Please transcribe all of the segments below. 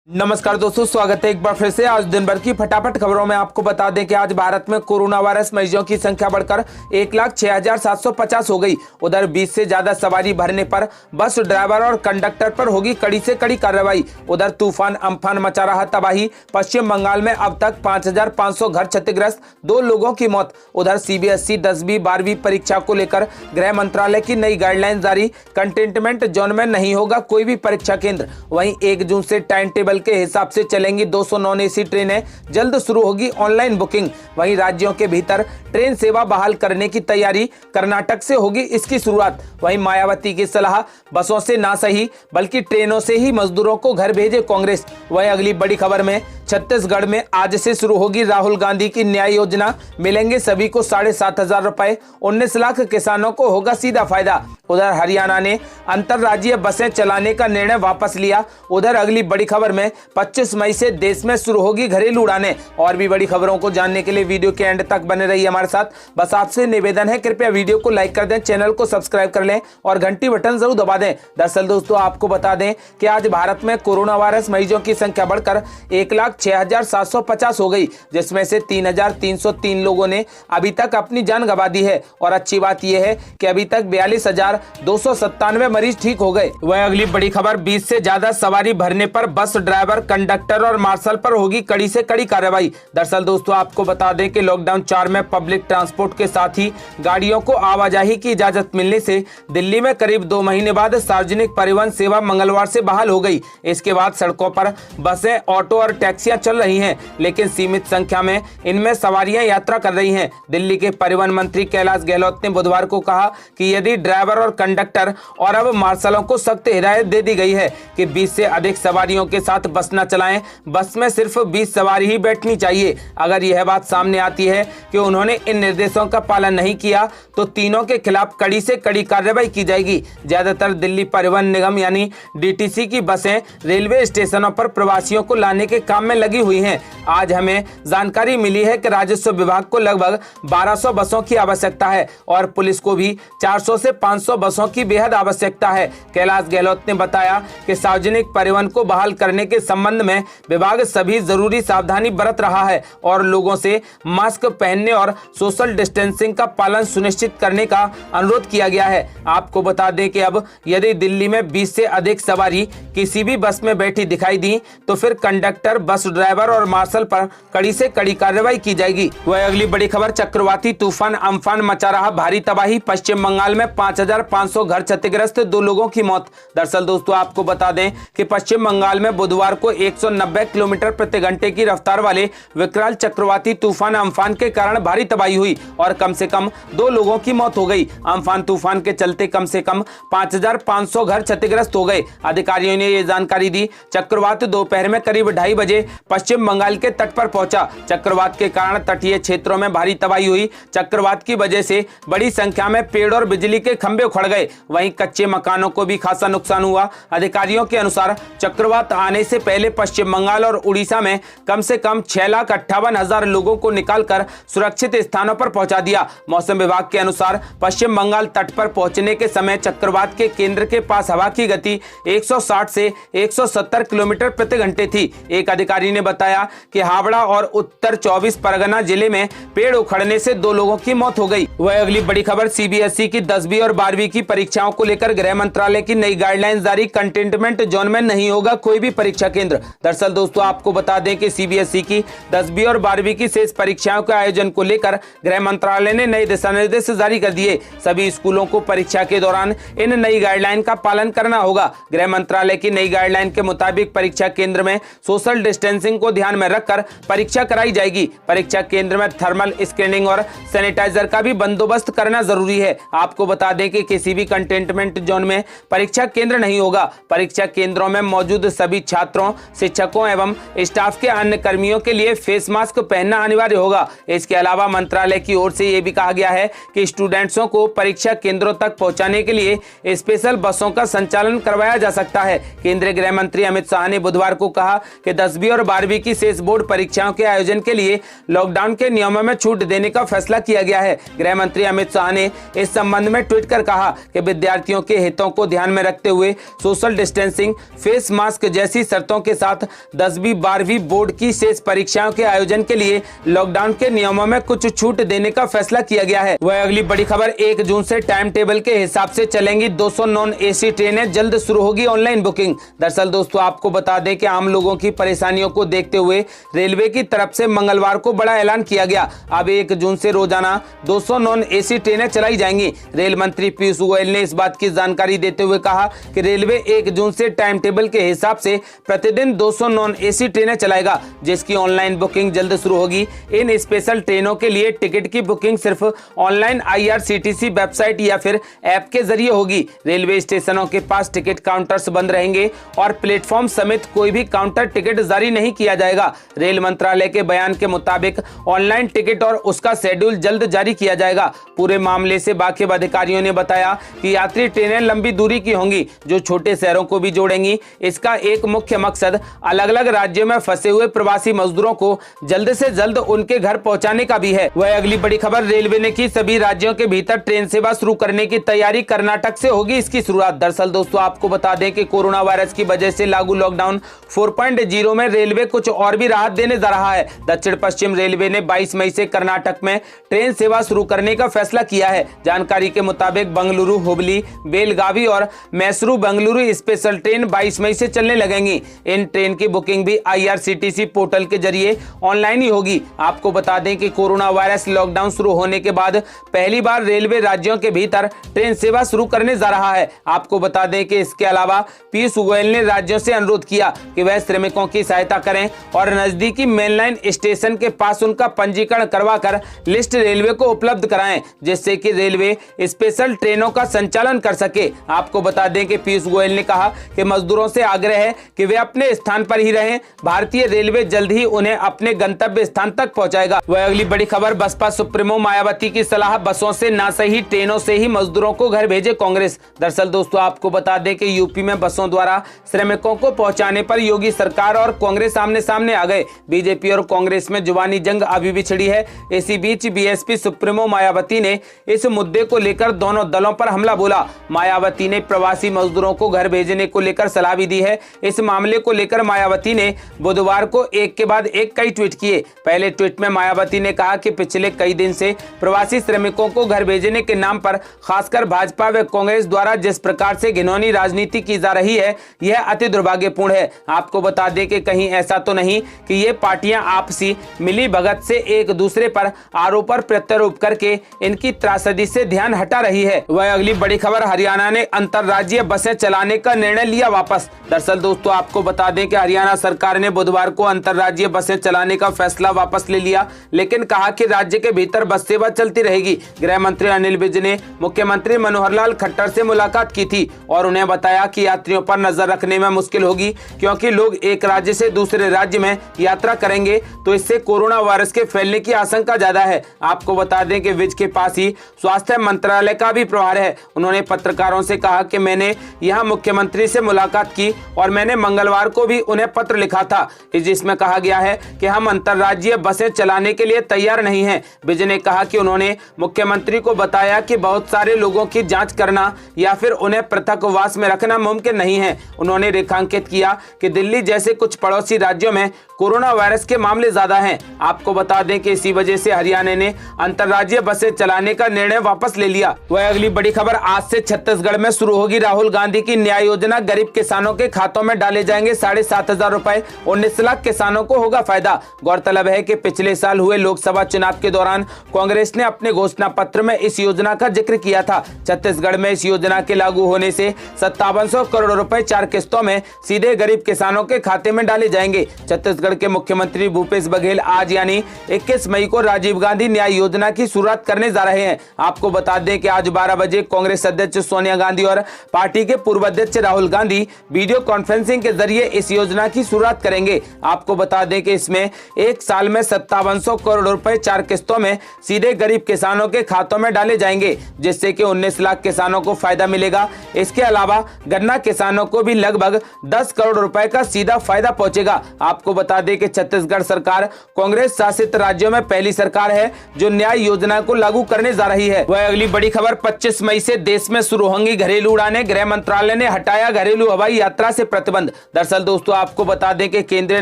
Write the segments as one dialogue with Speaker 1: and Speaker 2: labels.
Speaker 1: नमस्कार दोस्तों, स्वागत है एक बार फिर से। आज दिन भर की फटाफट खबरों में आपको बता दें कि आज भारत में कोरोना वायरस मरीजों की संख्या बढ़कर 1,06,750 हो गई। उधर 20 से ज्यादा सवारी भरने पर बस ड्राइवर और कंडक्टर पर होगी कड़ी से कड़ी कार्रवाई। उधर तूफान अम्फान मचा रहा तबाही। पश्चिम बंगाल में अब तक 5,500 घर क्षतिग्रस्त, 2 लोगों की मौत। उधर सीबीएसई 10वीं 12वीं परीक्षा को लेकर गृह मंत्रालय की नई गाइडलाइन जारी। कंटेनमेंट जोन में नहीं होगा कोई भी परीक्षा केंद्र। वहीं 1 जून से टाइम टेबल के हिसाब से चलेंगी 200 नॉन एसी ट्रेनें। जल्द शुरू होगी ऑनलाइन बुकिंग। वहीं राज्यों के भीतर ट्रेन सेवा बहाल करने की तैयारी, कर्नाटक से होगी इसकी शुरुआत। वहीं मायावती की सलाह, बसों से ना सही बल्कि ट्रेनों से ही मजदूरों को घर भेजे कांग्रेस। वहीं अगली बड़ी खबर में छत्तीसगढ़ में आज से शुरू होगी राहुल गांधी की न्याय योजना। मिलेंगे सभी को 7,500 रुपए। 19 लाख किसानों को होगा सीधा फायदा। उधर हरियाणा ने अंतरराज्यीय बसें चलाने का निर्णय वापस लिया। उधर अगली बड़ी खबर में 25 मई से देश में शुरू होगी घरेलू उड़ानें। और भी बड़ी खबरों को जानने के लिए वीडियो के एंड तक बने रहिए हमारे साथ। बस आपसे निवेदन है, कृपया वीडियो को लाइक कर दें, चैनल को सब्सक्राइब कर लें और घंटी बटन जरूर दबा दें। दरअसल दोस्तों, आपको बता दें कि आज भारत में कोरोना वायरस मरीजों की संख्या बढ़कर 1,06,750 हो गई, जिसमें से 3,303 लोगों ने अभी तक अपनी जान गंवा दी है। और अच्छी बात यह है कि अभी तक 42,297 मरीज ठीक हो गए। वह अगली बड़ी खबर, 20 से ज्यादा सवारी भरने पर बस ड्राइवर, कंडक्टर और मार्शल पर होगी कड़ी से कड़ी कार्रवाई। दरअसल दोस्तों, आपको बता दें कि लॉकडाउन 4 में पब्लिक ट्रांसपोर्ट के साथ ही गाड़ियों को आवाजाही की इजाजत मिलने से दिल्ली में करीब 2 महीने बाद सार्वजनिक परिवहन सेवा मंगलवार से बहाल हो गई। इसके बाद सड़कों पर बसें, ऑटो और टैक्सियां चल रही हैं, लेकिन सीमित संख्या में इनमें सवारियां यात्रा कर रही हैं। दिल्ली के परिवहन मंत्री कैलाश गहलोत ने बुधवार को कहा कि यदि ड्राइवर और कंडक्टर और अब मार्शलों को सख्त हिदायत दे दी गई है कि 20 से अधिक सवारियों के साथ बस न चलाएं। बस में सिर्फ 20 सवारी ही बैठनी चाहिए। अगर यह बात सामने आती है कि उन्होंने इन निर्देशों का पालन नहीं किया तो तीनों के खिलाफ कड़ी से कड़ी कार्रवाई की जाएगी। ज्यादातर दिल्ली परिवहन निगम यानी डीटीसी की बसें रेलवे स्टेशनों पर प्रवासियों को लाने के काम में लगी हुई हैं। आज हमें जानकारी मिली है कि राजस्व विभाग को लगभग 1200 बसों की आवश्यकता है और पुलिस को भी 400 से 500 बसों की बेहद आवश्यकता है। कैलाश गहलोत ने बताया कि सार्वजनिक परिवहन को बहाल करने के संबंध में विभाग सभी जरूरी सावधानी बरत रहा है और लोगों से मास्क पहनने और सोशल डिस्टेंसिंग का पालन सुनिश्चित करने का अनुरोध किया गया है। आपको बता दें कि अब यदि दिल्ली में 20 से अधिक सवारी किसी भी बस में बैठी दिखाई दी तो फिर कंडक्टर, बस ड्राइवर और मार्शल पर कड़ी से कड़ी कार्रवाई की जाएगी। वह अगली बड़ी खबर, चक्रवाती तूफान अम्फान मचा रहा भारी तबाही। पश्चिम बंगाल में 5,500 घर क्षतिग्रस्त, 2 लोगों की मौत। दरअसल दोस्तों, आपको बता दें कि पश्चिम बंगाल में बुधवार को 190 किलोमीटर प्रति घंटे की रफ्तार वाले विकराल चक्रवाती तूफान अम्फान के कारण भारी तबाही हुई और कम से कम 2 लोगों की मौत हो गई। अम्फान तूफान के चलते कम से कम 5,500 घर क्षतिग्रस्त हो गए। अधिकारियों ने यह जानकारी दी। चक्रवात दोपहर में करीब 2:30 बजे पश्चिम बंगाल के तट पर पहुंचा। चक्रवात के कारण तटीय क्षेत्रों में भारी तबाही हुई। चक्रवात की वजह से बड़ी संख्या में पेड़ और बिजली के खंभे उखड़ गए। वहीं कच्चे मकानों को भी खासा नुकसान हुआ। अधिकारियों के अनुसार चक्रवात आने से पहले पश्चिम बंगाल और उड़ीसा में कम से कम 6,58,000 लोगों को निकालकर सुरक्षित स्थानों पर पहुंचा दिया। मौसम विभाग के अनुसार पश्चिम बंगाल तट पर पहुंचने के समय चक्रवात के केंद्र के पास हवा की गति 160 से 170 किलोमीटर प्रति घंटे थी। एक अधिकारी ने बताया कि हावड़ा और उत्तर 24 परगना जिले में पेड़ उखड़ने से 2 लोगों की मौत हो गई। वह अगली बड़ी खबर, सीबीएसई की 10वीं और 12वीं की परीक्षाओं को लेकर गृह मंत्रालय की नई गाइडलाइन जारी। कंटेनमेंट जोन में नहीं होगा कोई भी परीक्षा केंद्र। दरअसल दोस्तों, आपको बता दें कि सीबीएसई की 10वीं और 12वीं की शेष परीक्षाओं के आयोजन को लेकर गृह मंत्रालय ने नए दिशा निर्देश जारी कर दिए। सभी स्कूलों को परीक्षा के दौरान इन नई गाइडलाइन का पालन करना होगा। गृह मंत्रालय की नई गाइडलाइन के मुताबिक परीक्षा केंद्र में सोशल डिस्टेंसिंग को ध्यान में रखकर परीक्षा कराई जाएगी। परीक्षा केंद्र में थर्मल स्क्रीनिंग और सैनिटाइजर का भी बंदोबस्त करना जरूरी है। आपको बता दें कि किसी भी कंटेनमेंट जोन में परीक्षा केंद्र नहीं होगा। परीक्षा केंद्रों में मौजूद सभी छात्रों, शिक्षकों एवं स्टाफ के अन्य कर्मियों के लिए फेस मास्क पहनना अनिवार्य होगा। इसके अलावा मंत्रालय की ओर से यह भी कहा गया है कि स्टूडेंट्सों को परीक्षा केंद्रों तक पहुंचाने के लिए स्पेशल बसों का संचालन करवाया जा सकता है। केंद्रीय गृह मंत्री अमित शाह ने बुधवार को कहा कि 10वीं और 12वीं की शेष बोर्ड परीक्षाओं के आयोजन के लिए लॉकडाउन के नियमों में छूट देने का फैसला किया गया है। गृह मंत्री अमित शाह ने इस संबंध में ट्वीट कर कहा कहा कि विद्यार्थियों के हितों को ध्यान में रखते हुए सोशल डिस्टेंसिंग, फेस मास्क जैसी शर्तों के साथ 10वीं 12वीं बोर्ड की शेष परीक्षाओं के आयोजन के लिए लॉकडाउन के नियमों में कुछ छूट देने का फैसला किया गया है। वह अगली बड़ी खबर, 1 जून से टाइम टेबल के हिसाब से चलेंगी 200 नॉन एसी ट्रेनें, जल्द शुरू होगी ऑनलाइन बुकिंग। दरअसल दोस्तों आपको बता दें कि आम लोगों की परेशानियों को देखते हुए रेलवे की तरफ से मंगलवार को बड़ा ऐलान किया गया। अब 1 जून से रोजाना 200 नॉन एसी ट्रेनें चलाई जाएंगी। रेल मंत्री पीयूष गोयल ने इस बात की जानकारी देते हुए कहा कि रेलवे 1 जून से टाइम टेबल के हिसाब से प्रतिदिन 200 नॉन एसी ट्रेनें चलाएगा, जिसकी ऑनलाइन बुकिंग जल्द शुरू होगी। इन स्पेशल ट्रेनों के लिए टिकट की बुकिंग सिर्फ ऑनलाइन IRCTC वेबसाइट या फिर ऐप के जरिए होगी। रेलवे स्टेशनों के पास टिकट काउंटर्स बंद रहेंगे और प्लेटफॉर्म समेत कोई भी काउंटर टिकट जारी नहीं किया जाएगा। रेल मंत्रालय के बयान के मुताबिक ऑनलाइन टिकट और उसका शेड्यूल जल्द जारी किया जाएगा। पूरे मामले से वाकिफ अधिकारियों ने बताया कि यात्री ट्रेनें लंबी दूरी की होंगी जो छोटे शहरों को भी जोड़ेंगी। इसका एक मुख्य मकसद अलग अलग राज्यों में फंसे हुए प्रवासी मजदूरों को जल्द से जल्द उनके घर पहुंचाने का भी है। वह अगली बड़ी खबर, रेलवे ने की सभी राज्यों के भीतर ट्रेन सेवा शुरू करने की तैयारी, कर्नाटक से होगी इसकी शुरुआत। दरअसल दोस्तों आपको बता दें कि कोरोना वायरस की वजह से लागू लॉकडाउन 4.0 में रेलवे कुछ और भी राहत देने जा रहा है। दक्षिण पश्चिम रेलवे ने 22 मई से कर्नाटक में ट्रेन सेवा शुरू करने का फैसला किया है। जानकारी के मुताबिक बंगलुरु, हुबली, बेलगावी और मैसूरू बंगलुरु स्पेशल ट्रेन 22 मई से चलने लगेंगी। इन ट्रेन की बुकिंग भी IRCTC पोर्टल के जरिए ऑनलाइन ही होगी। आपको बता दें कि कोरोना वायरस लॉकडाउन शुरू होने के बाद पहली बार रेलवे राज्यों के भीतर ट्रेन सेवा शुरू करने जा रहा है। आपको बता दें कि इसके अलावा पीयूष गोयल ने राज्यों से अनुरोध किया कि वह श्रमिकों की सहायता करें और नजदीकी मेनलाइन स्टेशन के पास उनका पंजीकरण करवाकर लिस्ट रेलवे को उपलब्ध कराएं, जिससे कि रेलवे स्पेशल ट्रेनों का संचालन कर सके। आपको बता दें कि पीयूष गोयल ने कहा कि मजदूरों से आग्रह है कि वे अपने स्थान पर ही रहें। भारतीय रेलवे जल्द ही उन्हें अपने गंतव्य स्थान तक पहुंचाएगा। वह अगली बड़ी खबर, बसपा सुप्रीमो मायावती की सलाह, बसों से ना सही ट्रेनों से ही मजदूरों को घर भेजे कांग्रेस। दरअसल दोस्तों आपको बता दें कि यूपी में बसों द्वारा श्रमिकों को पहुंचाने पर योगी सरकार और कांग्रेस आमने सामने आ गए। बीजेपी और कांग्रेस में जुबानी जंग अभी भी छिड़ी है। इसी बीच बीएसपी सुप्रीमो मायावती ने इस मुद्दे को लेकर दोनों दलों पर हमला बोला। मायावती ने प्रवासी मजदूरों को घर भेजने को लेकर सलाह भी दी है। इस मामले को लेकर मायावती ने बुधवार को एक के बाद एक कई ट्वीट किए। पहले ट्वीट में मायावती ने कहा कि पिछले कई दिन से प्रवासी श्रमिकों को घर भेजने के नाम पर खासकर भाजपा व कांग्रेस द्वारा जिस प्रकार से घिनौनी राजनीति की जा रही है, यह अति दुर्भाग्यपूर्ण है। आपको बता दें कि कहीं ऐसा तो नहीं कि ये पार्टियां आपसी मिली भगत से एक दूसरे पर आरोप और प्रत्यारोप करके इनकी त्रासदी से ध्यान हटा रही है। वह अगली बड़ी खबर, हरियाणा ने अंतर्राज्यीय बसें चलाने का निर्णय लिया वापस। दरअसल दोस्तों आपको बता दें कि हरियाणा सरकार ने बुधवार को अंतर्राज्यीय बसें चलाने का फैसला वापस ले लिया, लेकिन कहा कि राज्य के भीतर बस सेवा चलती रहेगी। गृह मंत्री अनिल विज ने मुख्यमंत्री मनोहर लाल खट्टर से मुलाकात की थी और उन्हें बताया कि यात्रियों पर नजर रखने में मुश्किल होगी, क्योंकि लोग एक राज्य से दूसरे राज्य में यात्रा करेंगे तो इससे कोरोना वायरस के फैलने की आशंका ज्यादा है। आपको बता दें कि विज के पास ही स्वास्थ्य मंत्रालय का भी प्रभार है। उन्होंने पत्रकारों से कहा कि मैंने यहां मुख्यमंत्री से मुलाकात की और मैंने मंगलवार को भी उन्हें पत्र लिखा था, जिसमें कहा गया है कि हम अंतर्राज्यीय बसें चलाने के लिए तैयार नहीं हैं। विज ने कहा कि उन्होंने मुख्यमंत्री को बताया कि बहुत सारे लोगों की जांच करना या फिर उन्हें पृथकवास में रखना मुमकिन नहीं है। उन्होंने रेखांकित किया कि दिल्ली जैसे कुछ पड़ोसी राज्यों में कोरोना वायरस के मामले ज्यादा हैं। आपको बता दें कि इसी वजह से हरियाणा ने अंतर्राज्यीय बसें चलाने का निर्णय वापस ले लिया। वह अगली बड़ी खबर, आज से छत्तीसगढ़ में शुरू होगी राहुल गांधी की न्याय योजना। गरीब किसानों के खातों में डाले जाएंगे 7,500 रुपए, 19 लाख किसानों को होगा फायदा। गौरतलब है कि पिछले साल हुए लोकसभा चुनाव के दौरान कांग्रेस ने अपने घोषणा पत्र में इस योजना का जिक्र किया था। छत्तीसगढ़ में इस योजना के लागू होने से 5700 करोड़ रुपए 4 किस्तों में सीधे गरीब किसानों के खाते में डाले जाएंगे। छत्तीसगढ़ के मुख्यमंत्री भूपेश बघेल आज यानी 21 मई को राजीव गांधी न्याय योजना की शुरुआत करने जा रहे हैं। आपको बता दें कि आज 12 बजे कांग्रेस अध्यक्ष सोनिया गांधी और पार्टी के पूर्व अध्यक्ष राहुल गांधी वीडियो कॉन्फ्रेंसिंग के जरिए इस योजना की शुरुआत करेंगे। आपको बता दें कि इसमें एक साल में 5700 करोड़ रुपए 4 किस्तों में सीधे गरीब किसानों के खातों में डाले जाएंगे, जिससे कि 19 लाख किसानों को फायदा मिलेगा। इसके अलावा गन्ना किसानों को भी लगभग 10 करोड़ रुपए का सीधा फायदा पहुंचेगा। आपको बता दें कि छत्तीसगढ़ सरकार कांग्रेस शासित राज्यों में पहली सरकार है जो न्याय योजना को लागू करने जा रही है। वह अगली बड़ी खबर, 25 25 मई से देश में शुरू होंगी घरेलू उड़ानें, गृह मंत्रालय ने हटाया घरेलू हवाई यात्रा से प्रतिबंध। दरअसल दोस्तों आपको बता दें कि केंद्रीय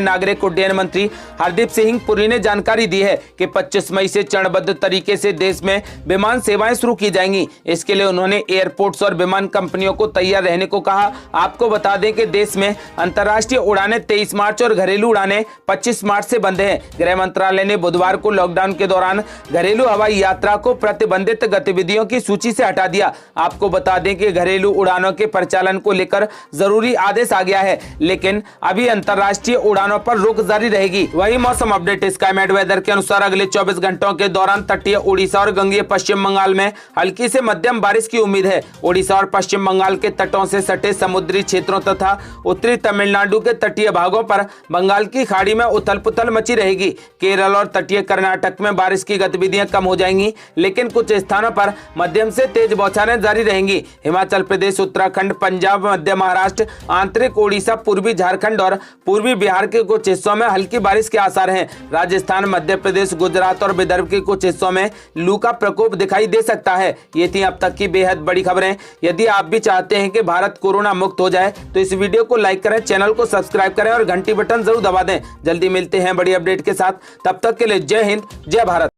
Speaker 1: नागरिक उड्डयन मंत्री हरदीप सिंह पुरी ने जानकारी दी है कि 25 मई से चरणबद्ध तरीके से देश में विमान सेवाएं शुरू की जाएंगी। इसके लिए उन्होंने एयरपोर्ट्स और विमान कंपनियों को तैयार रहने को कहा। आपको बता दें कि देश में अंतर्राष्ट्रीय उड़ानें 23 मार्च और घरेलू उड़ानें 25 मार्च से बंद है। गृह मंत्रालय ने बुधवार को लॉकडाउन के दौरान घरेलू हवाई यात्रा को प्रतिबंधित गतिविधियों की सूची से हटा दिया। आपको बता दें कि घरेलू उड़ानों के परिचालन को लेकर जरूरी आदेश आ गया है, लेकिन अभी अंतर्राष्ट्रीय उड़ानों पर रोक जारी रहेगी। वही मौसम अपडेट स्काईमेट वेदर के अनुसार अगले 24 घंटों के दौरान तटीय उड़ीसा और गंगीय पश्चिम बंगाल में हल्की से मध्यम बारिश की उम्मीद है। उड़ीसा और पश्चिम बंगाल के तटों से सटे समुद्री क्षेत्रों तथा उत्तरी तमिलनाडु के तटीय भागों पर बंगाल की खाड़ी में उथल पुथल मची रहेगी। केरल और तटीय कर्नाटक में बारिश की गतिविधियां कम हो जाएंगी, लेकिन कुछ स्थानों पर मध्यम से तेज बौछारें जारी रहेंगी। हिमाचल प्रदेश, उत्तराखंड, पंजाब, मध्य महाराष्ट्र, आंतरिक ओडिशा, पूर्वी झारखंड और पूर्वी बिहार के कुछ हिस्सों में हल्की बारिश के आसार हैं। राजस्थान, मध्य प्रदेश, गुजरात और विदर्भ के कुछ हिस्सों में लू का प्रकोप दिखाई दे सकता है। ये थी अब तक की बेहद बड़ी खबरें। यदि आप भी चाहते हैं कि भारत कोरोना मुक्त हो जाए तो इस वीडियो को लाइक करें, चैनल को सब्सक्राइब करें और घंटी बटन जरूर दबा दें। जल्दी मिलते हैं बड़ी अपडेट के साथ, तब तक के लिए जय हिंद, जय भारत।